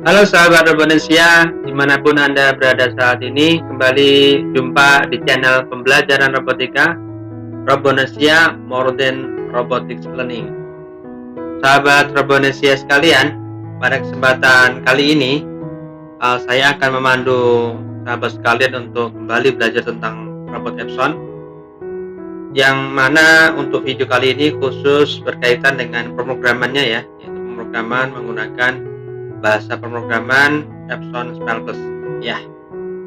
Halo sahabat Robonesia, dimanapun Anda berada saat ini, kembali jumpa di channel pembelajaran robotika Robonesia More Than Robotics Learning. Sahabat Robonesia sekalian, pada kesempatan kali ini saya akan memandu sahabat sekalian untuk kembali belajar tentang robot Epson, yang mana untuk video kali ini khusus berkaitan dengan pemrogramannya ya, yaitu pemrograman menggunakan bahasa pemrograman Epson Spellplus. Ya,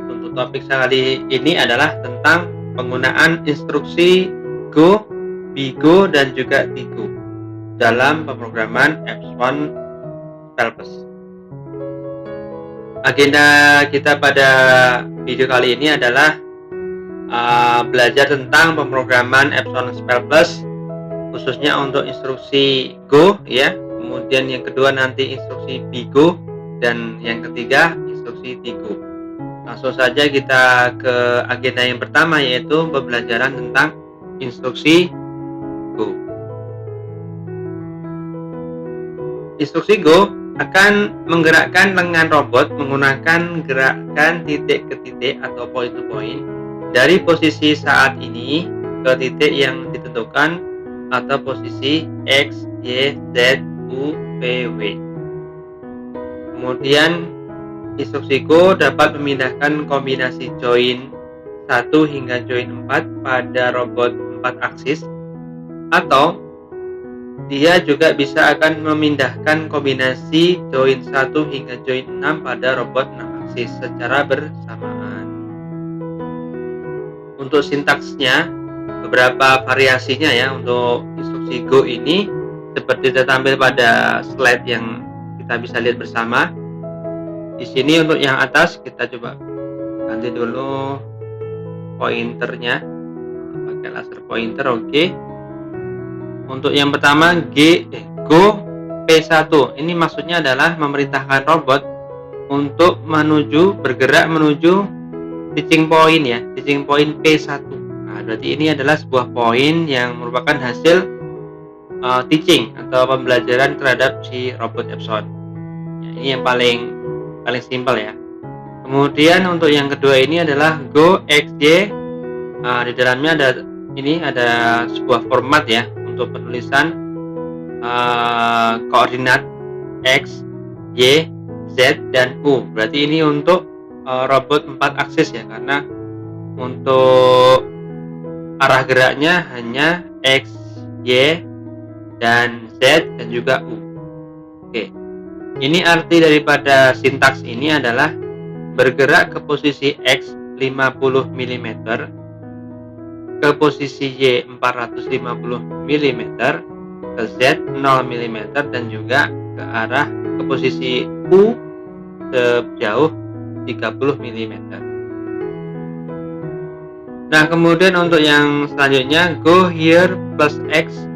untuk topik kali ini adalah tentang penggunaan instruksi Go, Bigo, dan juga Tigo dalam pemrograman Epson Spellplus. Agenda kita pada video kali ini adalah belajar tentang pemrograman Epson Spellplus, khususnya untuk instruksi Go ya. Kemudian yang kedua nanti instruksi Bigo, dan yang ketiga instruksi Tigo. Langsung saja kita ke agenda yang pertama, yaitu pembelajaran tentang instruksi Go. Instruksi Go akan menggerakkan lengan robot menggunakan gerakan titik ke titik atau point to point dari posisi saat ini ke titik yang ditentukan atau posisi X, Y, Z, U, P, W. Kemudian instruksi Go dapat memindahkan kombinasi join 1 hingga join 4 pada robot 4 aksis, atau dia juga bisa akan memindahkan kombinasi join 1 hingga join 6 pada robot 6 aksis secara bersamaan. Untuk sintaksnya, beberapa variasinya ya untuk instruksi Go ini seperti tertampil pada slide yang kita bisa lihat bersama. Di sini untuk yang atas kita coba ganti dulu pointernya, pakai laser pointer. Oke. Untuk yang pertama Go P1, ini maksudnya adalah memerintahkan robot untuk bergerak menuju teaching point ya, teaching point P1. Nah, berarti ini adalah sebuah poin yang merupakan hasil teaching atau pembelajaran terhadap si robot Epson. Ya, ini yang paling simpel ya. Kemudian untuk yang kedua ini adalah Go XY. Di dalamnya ada sebuah format ya untuk penulisan koordinat X, Y, Z, dan U. Berarti ini untuk robot 4 aksis ya, karena untuk arah geraknya hanya X, Y, dan Z, dan juga U. Oke. Ini arti daripada sintaks ini adalah bergerak ke posisi X 50 mm, ke posisi Y 450 mm, ke Z 0 mm, dan juga ke posisi U sejauh 30 mm. Nah, kemudian untuk yang selanjutnya Go Here plus X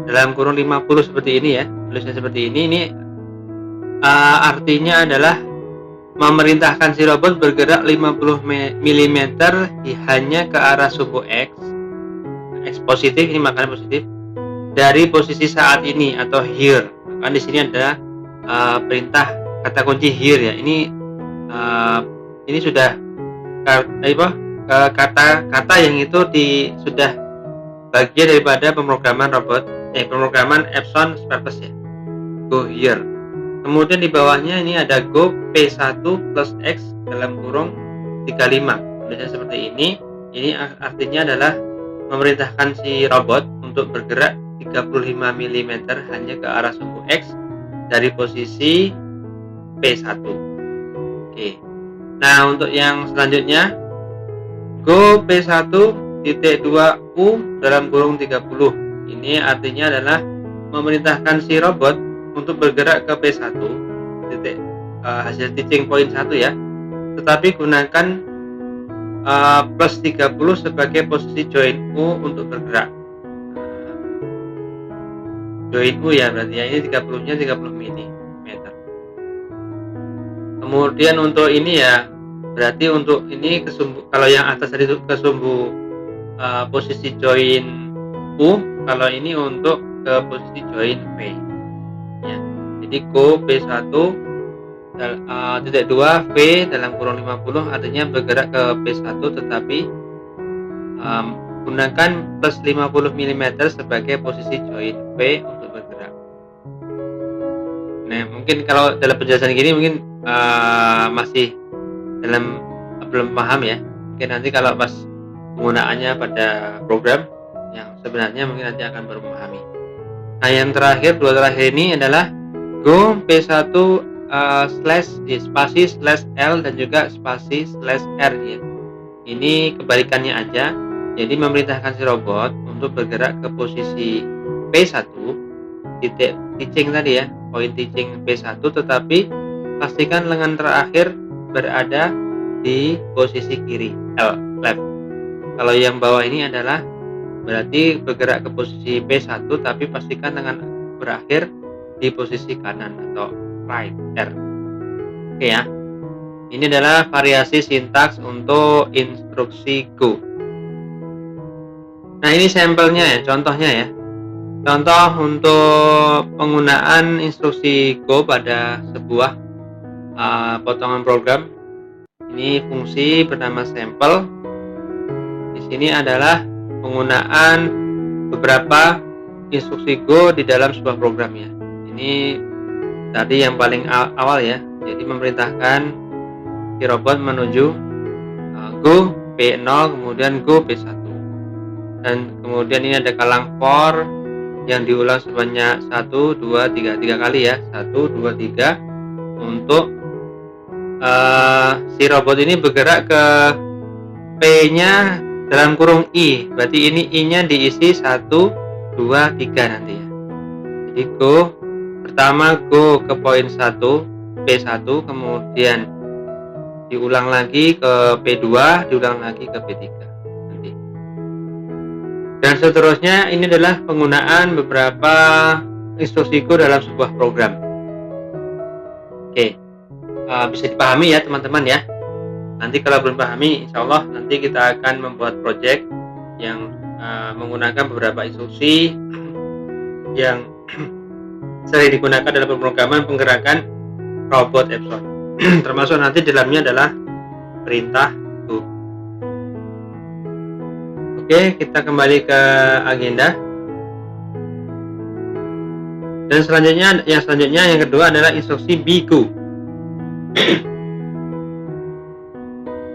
dalam kurung 50 seperti ini ya, tulisnya seperti ini. Ini artinya adalah memerintahkan si robot bergerak 50 mm hanya ke arah suku X positif, ini makanya positif, dari posisi saat ini atau here. Kan di sini ada perintah kata kunci here ya. Ini sudah kata yang itu sudah bagian daripada pemrograman pemrograman Epson Spellplus ya. Go here. Kemudian di bawahnya ini ada Go P1 plus X dalam kurung 35. Tulisnya seperti ini. Ini artinya adalah memerintahkan si robot untuk bergerak 35 mm hanya ke arah suku X dari posisi P1. Oke. Nah, untuk yang selanjutnya Go P1 titik 2 U dalam kurung 30. Ini artinya adalah memerintahkan si robot untuk bergerak ke P1 titik hasil teaching point 1 ya, tetapi gunakan plus 30 sebagai posisi join U untuk bergerak. Join U ya, berarti ya, ini 30 nya 30 mm. Kemudian untuk ini ya, berarti untuk ini kalau yang atas tadi itu kesumbu posisi join U, kalau ini untuk ke posisi join P ya. Jadi Go P1 titik 2 V dalam kurung 50 artinya bergerak ke P1 tetapi gunakan plus 50 mm sebagai posisi join V untuk bergerak. Nah, mungkin kalau dalam penjelasan gini mungkin masih belum paham ya. Mungkin nanti kalau pas penggunaannya pada program yang sebenarnya mungkin nanti akan baru memahami. Nah, yang terakhir, dua terakhir ini adalah go P1 spasi slash L dan juga spasi slash R ya. Ini kebalikannya aja. Jadi memerintahkan si robot untuk bergerak ke posisi P1 titik teaching tadi ya, poin teaching P1, tetapi pastikan lengan terakhir berada di posisi kiri L left. Kalau yang bawah ini adalah berarti bergerak ke posisi P1 tapi pastikan lengan berakhir di posisi kanan atau right R. Oke ya. Ini adalah variasi sintaks untuk instruksi go. Nah, ini sampelnya ya, contohnya ya. Contoh untuk penggunaan instruksi go pada sebuah potongan program. Ini fungsi bernama sampel. Di sini adalah penggunaan beberapa instruksi go di dalam sebuah program ya. Ini tadi yang paling awal ya. Jadi memerintahkan si robot menuju go P0 kemudian go P1. Dan kemudian ini ada kalang for yang diulang sebanyak 1, 2, 3 kali ya. 1, 2, 3 untuk si robot ini bergerak ke P-nya dalam kurung I. Berarti ini I-nya diisi 1, 2, 3 nanti ya. Jadi go pertama go ke poin 1 P1, kemudian diulang lagi ke P2, diulang lagi ke P3 nanti. Dan seterusnya ini adalah penggunaan beberapa instruksi go dalam sebuah program. Oke, bisa dipahami ya teman-teman ya. Nanti kalau belum pahami, insya Allah nanti kita akan membuat project yang menggunakan beberapa instruksi yang sering digunakan dalam pemrograman penggerakan robot Epson. Termasuk nanti dalamnya adalah perintah go. Oke, kita kembali ke agenda. Dan selanjutnya yang kedua adalah instruksi BGO.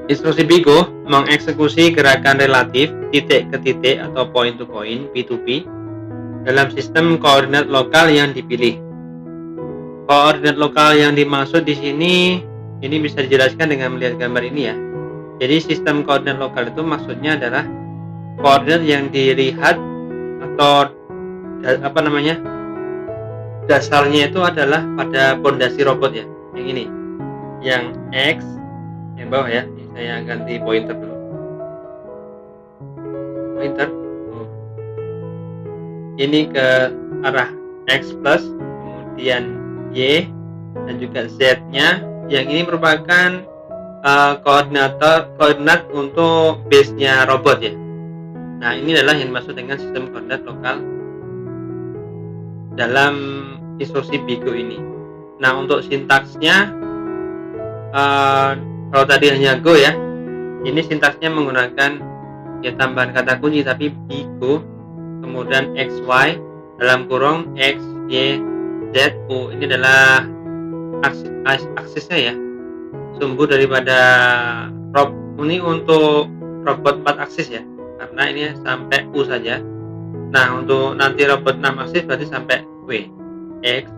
Instruksi BGO mengeksekusi gerakan relatif titik ke titik atau point to point P2P dalam sistem koordinat lokal yang dipilih. Koordinat lokal yang dimaksud di sini ini bisa dijelaskan dengan melihat gambar ini ya. Jadi sistem koordinat lokal itu maksudnya adalah koordinat yang dilihat atau dasarnya itu adalah pada pondasi robot ya. Yang ini, yang X yang bawah ya. Ini saya ganti pointer dulu. Pointer. Ini ke arah X plus, kemudian Y dan juga Z-nya. Yang ini merupakan koordinat untuk base-nya robot ya. Nah, ini adalah yang dimaksud dengan sistem koordinat lokal dalam instruksi BGO ini. Nah, untuk sintaksnya kalau tadi hanya go ya, ini sintaksnya menggunakan ya tambahan kata kunci tapi BGO, kemudian XY dalam kurung X, Y, Z, U. Ini adalah aksisnya ya, sumbu daripada ini untuk robot 4 aksis ya, karena ini sampai U saja. Nah, untuk nanti robot 6 aksis berarti sampai W. X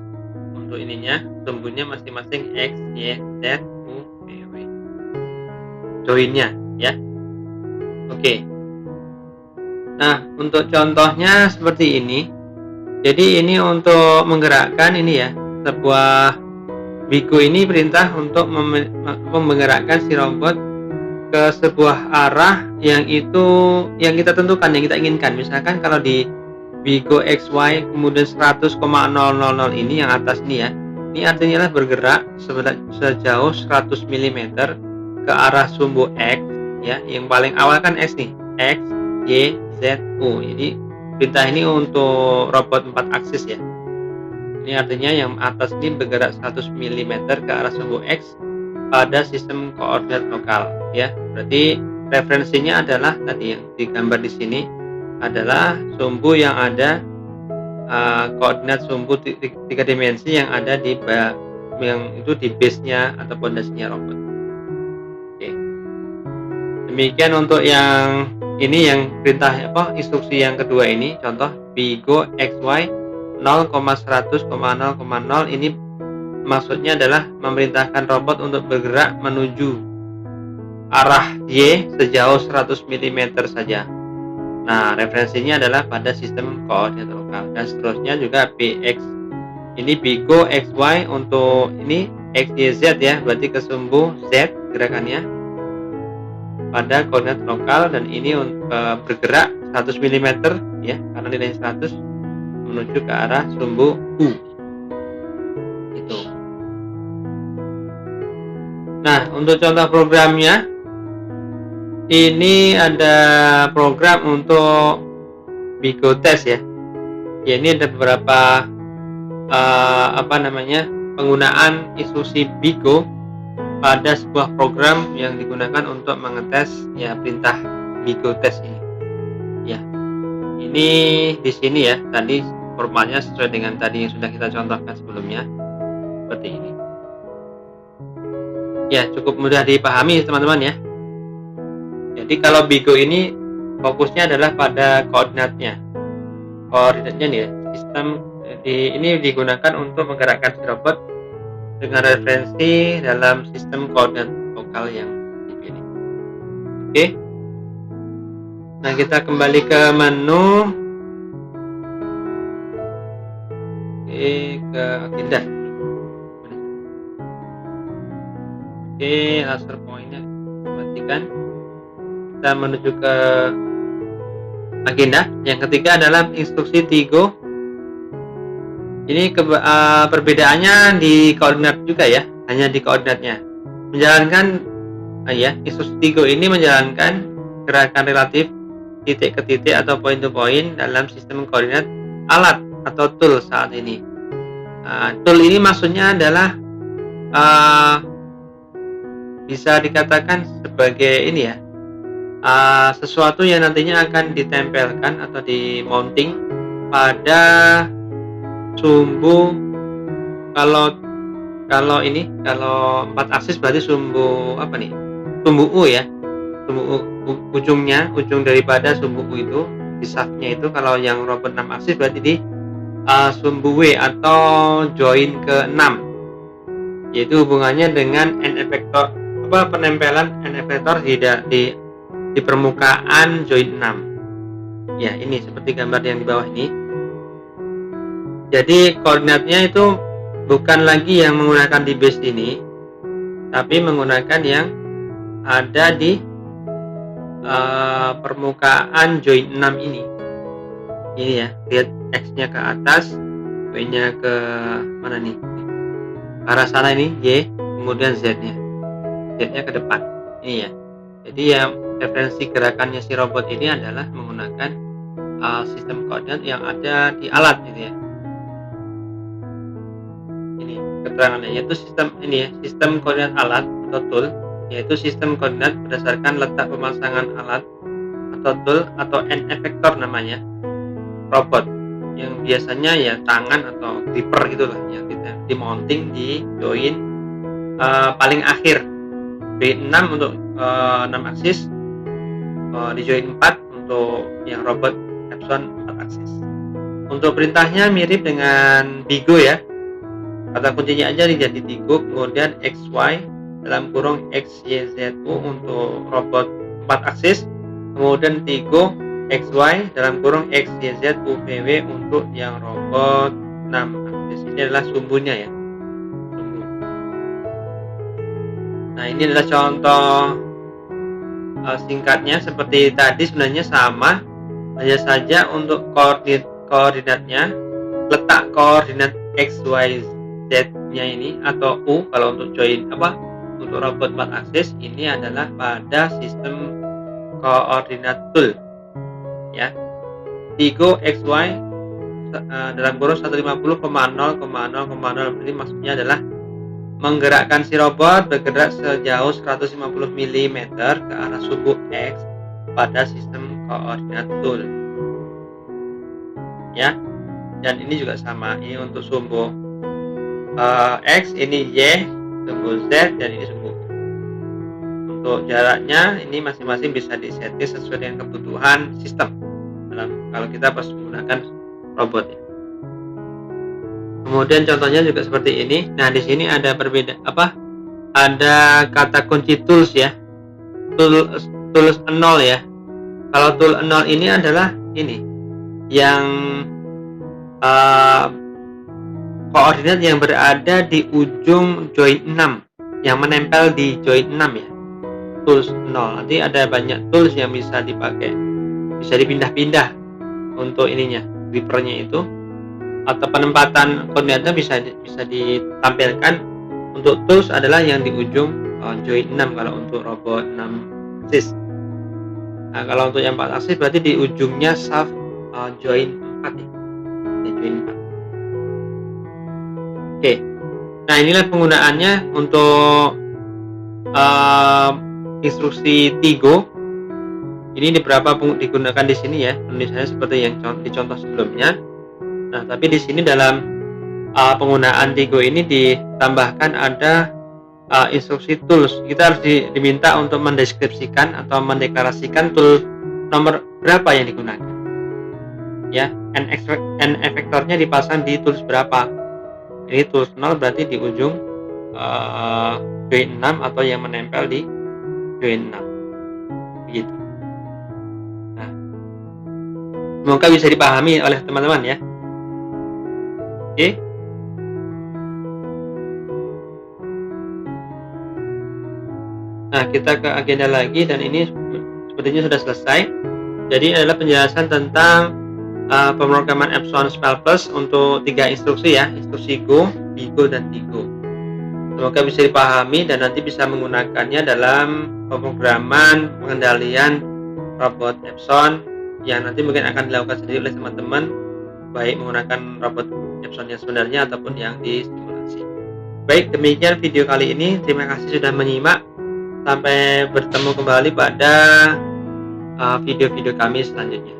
untuk ininya, sumbunya masing-masing X, Y, Z, U, V, W. Joinnya ya. Oke. Nah, untuk contohnya seperti ini. Jadi ini untuk menggerakkan ini ya, sebuah BGO ini perintah untuk menggerakkan si robot ke sebuah arah yang kita tentukan, yang kita inginkan. Misalkan kalau di BGO XY kemudian 100,000 ini yang atas ini ya, ini artinya adalah bergerak sejauh 100 mm ke arah sumbu X ya, yang paling awal kan X nih, X, Y, Z, U. Jadi perintah ini untuk robot 4 aksis ya. Ini artinya yang atas ini bergerak 100 mm ke arah sumbu X pada sistem koordinat lokal ya. Berarti referensinya adalah tadi yang digambar di sini adalah sumbu yang ada koordinat sumbu tiga dimensi yang ada di yang itu di base-nya atau pondasinya robot. Oke. Demikian untuk yang ini, yang perintah instruksi yang kedua ini, contoh Bigo XY 0,100,0,0 ini maksudnya adalah memerintahkan robot untuk bergerak menuju arah Y sejauh 100 mm saja. Nah, referensinya adalah pada sistem koordinat lokal, dan seterusnya juga BX. Ini Bigo XY untuk ini XYZ ya, berarti ke sumbu Z gerakannya pada koordinat lokal, dan ini bergerak 100 mm ya, karena nilainya 100 menuju ke arah sumbu U. Itu. Nah, untuk contoh programnya ini ada program untuk Bigo test ya. Ya, ini ada beberapa penggunaan instruksi Bigo pada sebuah program yang digunakan untuk mengetes ya perintah Bigo test ini. Ya, ini di sini ya, tadi formatnya sesuai dengan tadi yang sudah kita contohkan sebelumnya, seperti ini. Ya, cukup mudah dipahami teman-teman ya. Jadi kalau Bigo ini fokusnya adalah pada koordinatnya. Koordinatnya nih ya, sistem ini digunakan untuk menggerakkan si robot dengan referensi dalam sistem koordinat lokal yang dipilih. Oke. Nah, kita kembali ke menu. Ke agenda. Oke, laser pointnya matikan. Kita menuju ke agenda. Yang ketiga adalah instruksi Tigo. Ini perbedaannya di koordinat juga ya, hanya di koordinatnya. Menjalankan instruksi Tigo ini menjalankan gerakan relatif titik ke titik atau point to point dalam sistem koordinat alat atau tool saat ini. Tool ini maksudnya adalah bisa dikatakan sebagai ini ya, sesuatu yang nantinya akan ditempelkan atau di mounting pada sumbu. Kalau 4 aksis berarti sumbu sumbu U ya, sumbu U, ujung daripada sumbu U itu di shaftnya itu. Kalau yang robot 6 aksis berarti di sumbu W atau join ke-6, yaitu hubungannya dengan N efektor penempelan N efektor di permukaan join 6 ya. Ini seperti gambar yang di bawah ini. Jadi koordinatnya itu bukan lagi yang menggunakan di base ini, tapi menggunakan yang ada di permukaan join 6 ini. Ini ya, lihat X-nya ke atas, Y-nya ke mana nih? Ke arah sana ini Y, kemudian Z-nya ke depan. Ini ya. Jadi ya, referensi gerakannya si robot ini adalah menggunakan sistem koordinat yang ada di alat gitu ya. Ini keterangannya, yaitu sistem koordinat alat atau tool, yaitu sistem koordinat berdasarkan letak pemasangan alat atau tool atau N efektor namanya robot, yang biasanya ya tangan atau gripper gitulah yang kita di mounting di join paling akhir B6 untuk 6 aksis, di join 4 untuk yang robot Epson 4 aksis. Untuk perintahnya mirip dengan Bigo ya, kata kuncinya aja jadi Tigo, kemudian XY dalam kurung XYZU untuk robot 4 aksis, kemudian Tigo XY dalam kurung XYZUVW untuk yang robot 6 aksis. Ini adalah sumbunya ya, sumbu. Nah, ini adalah contoh singkatnya. Seperti tadi sebenarnya sama, hanya saja untuk koordinatnya, letak koordinat XYZ-nya ini atau U kalau untuk join untuk robot 4 aksis ini adalah pada sistem koordinat tool ya. Tigo XY dalam kurung 150,0,0,0,0, ini maksudnya adalah menggerakkan si robot bergerak sejauh 150 mm ke arah sumbu X pada sistem koordinat tool. Ya. Dan ini juga sama, ini untuk sumbu X, ini Y, sumbu Z, dan ini sumbu. Untuk jaraknya ini masing-masing bisa disetting sesuai dengan kebutuhan sistem kalau kita pas menggunakan robot ya. Kemudian contohnya juga seperti ini. Nah, di sini ada ada kata kunci tools ya. Tools 0 ya. Kalau tool 0 ini adalah ini yang koordinat yang berada di ujung join 6, yang menempel di join 6 ya. Tools 0. Nanti ada banyak tools yang bisa dipakai, bisa dipindah-pindah untuk ininya, grippernya itu, atau penempatan koordinatnya bisa ditampilkan. Untuk tools adalah yang di ujung join 6 kalau untuk robot 6 axis. Nah, kalau untuk yang 4 axis berarti di ujungnya shaft join 4 ya. Di join 4. Oke. Nah, inilah penggunaannya untuk instruksi Tigo. Ini beberapa digunakan di sini ya, tulisannya seperti yang di contoh sebelumnya. Nah, tapi di sini dalam penggunaan Tigo ini ditambahkan ada instruksi tools. Kita harus diminta untuk mendeskripsikan atau mendeklarasikan tool nomor berapa yang digunakan. Ya, n efektornya dipasang di tools berapa. Ini tools 0 berarti di ujung join 6 atau yang menempel di join 6. Begitu. Nah, semoga bisa dipahami oleh teman-teman ya. Oke. Nah, kita ke agenda lagi, dan ini sepertinya sudah selesai. Jadi adalah penjelasan tentang pemrograman Epson Spell Plus untuk 3 instruksi ya, instruksi Go, Bigo, dan Tigo. Semoga bisa dipahami dan nanti bisa menggunakannya dalam pemrograman pengendalian robot Epson yang nanti mungkin akan dilakukan sendiri oleh teman-teman, baik menggunakan robot Epson yang sebenarnya ataupun yang disimulasi. Baik, demikian video kali ini. Terima kasih sudah menyimak. Sampai bertemu kembali pada video-video kami selanjutnya.